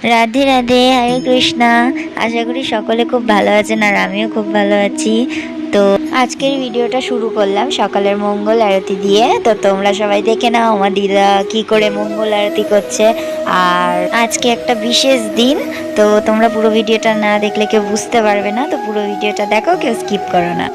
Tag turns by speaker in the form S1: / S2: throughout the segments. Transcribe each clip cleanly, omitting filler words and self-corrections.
S1: রাধে রাধে, হরে কৃষ্ণা। আশা করি সকলে খুব ভালো আছেন আর আমিও খুব ভালো আছি। তো আজকের ভিডিওটা শুরু করলাম সকালের মঙ্গল আরতি দিয়ে। তো তোমরা সবাই দেখে নাও আমার দিদা কি করে মঙ্গল আরতি করছে। আর আজকে একটা বিশেষ দিন, তো তোমরা পুরো ভিডিওটা না দেখলে কেউ বুঝতে পারবে না। তো পুরো ভিডিওটা দেখো, কেউ স্কিপ করো না।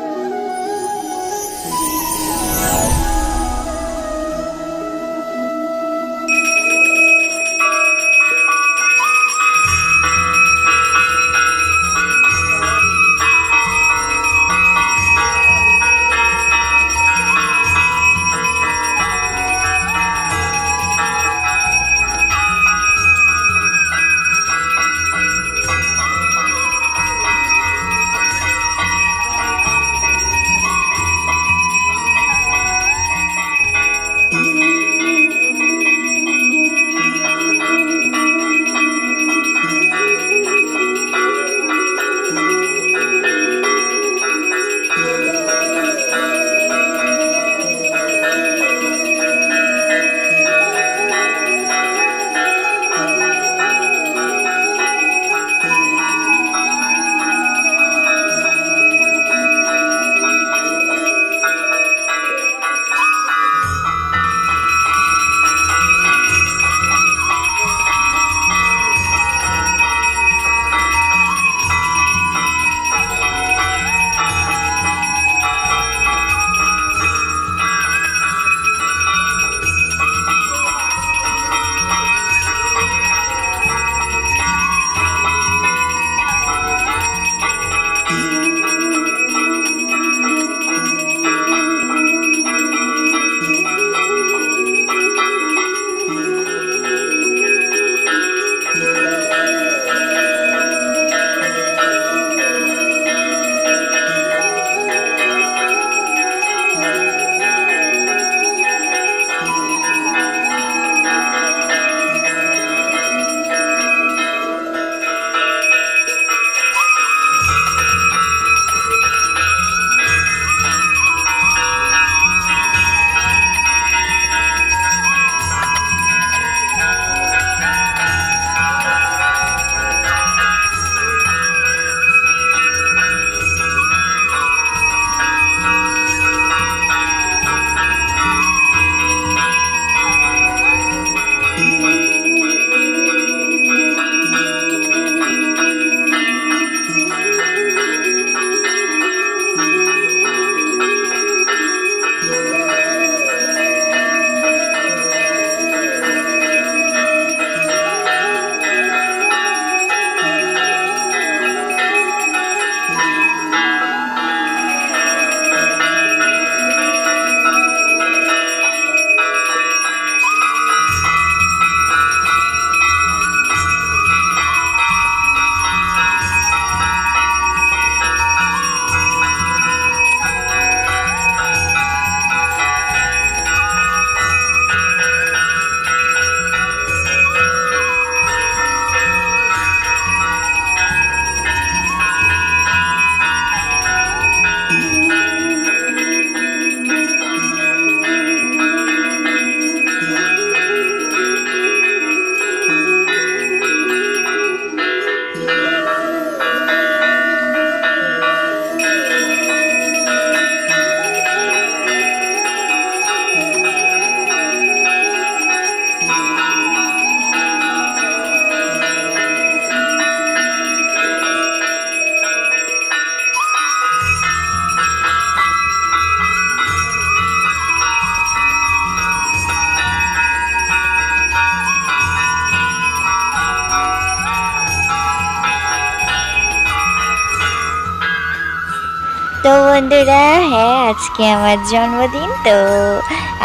S1: তো বন্ধুরা, হ্যাঁ, আজকে আমার জন্মদিন। তো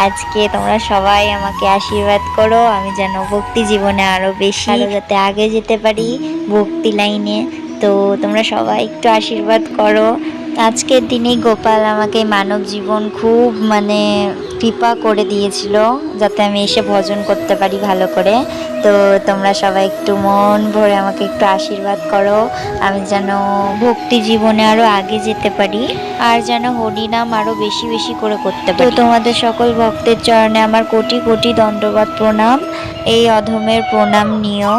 S1: আজকে তোমরা সবাই আমাকে আশীর্বাদ করো, আমি যেন ভক্তি জীবনে আরো বেশি যাতে আগে যেতে পারি ভক্তি লাইনে। তো তোমরা সবাই একটু আশীর্বাদ করো। আজকের দিনে গোপাল আমাকে মানব জীবন খুব কৃপা করে দিয়েছিল, যাতে আমি এসে ভজন করতে পারি ভালো করে। তো তোমরা সবাই একটু মন ভরে আমাকে একটু আশীর্বাদ করো, আমি যেন ভক্তি জীবনে আরো আগে যেতে পারি আর যেন হরিনাম আরো বেশি বেশি করে করতে পারি। তো তোমাদের সকল ভক্তের চরণে আমার কোটি কোটি দণ্ডবাদ প্রণাম। এই অধমের প্রণাম নিও।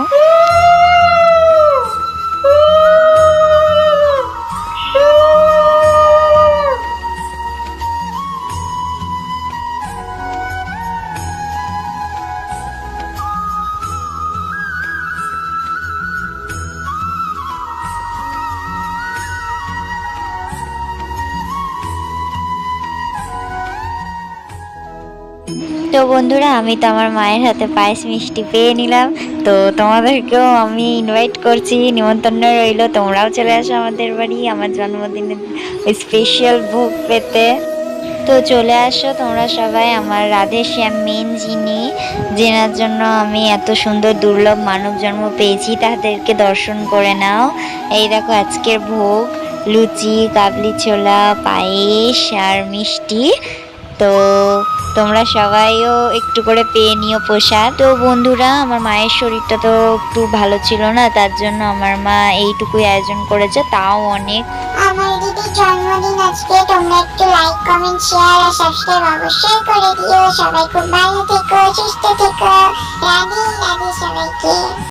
S1: তো বন্ধুরা, আমি তো আমার মায়ের হাতে পায়েস মিষ্টি পেয়ে নিলাম। তো তোমাদেরকেও আমি ইনভাইট করছি, নিমন্ত্রণ রইলো, তোমরাও চলে আসো আমাদের বাড়ি আমার জন্মদিনের স্পেশাল ভোগ পেতে। তো চলে আসো তোমরা সবাই, আমার রাধে শ্যাম মেন যিনি, যেনার জন্য আমি এত সুন্দর দুর্লভ মানব জন্ম পেয়েছি, তাদেরকে দর্শন করে নাও। এই দেখো আজকের ভোগ, লুচি, কাবলি ছোলা, পায়েস আর মিষ্টি। তো তোমরা সবাইও একটু করে পেয়ে নিও প্রসাদ। তো বন্ধুরা, আমার মায়ের শরীরটা তো একটু ভালো ছিল না, তার জন্য আমার মা এইটুকুই আয়োজন করেছে, তাও অনেক।
S2: আমার দিদির জন্মদিন আজকে, তোমরা একটু লাইক কমেন্ট শেয়ার আর সাবস্ক্রাইব অবশ্যই করে দিও। সবাই খুব ভালো থেকো, সুস্থ থেকো। রাধে রাধে সবাইকে।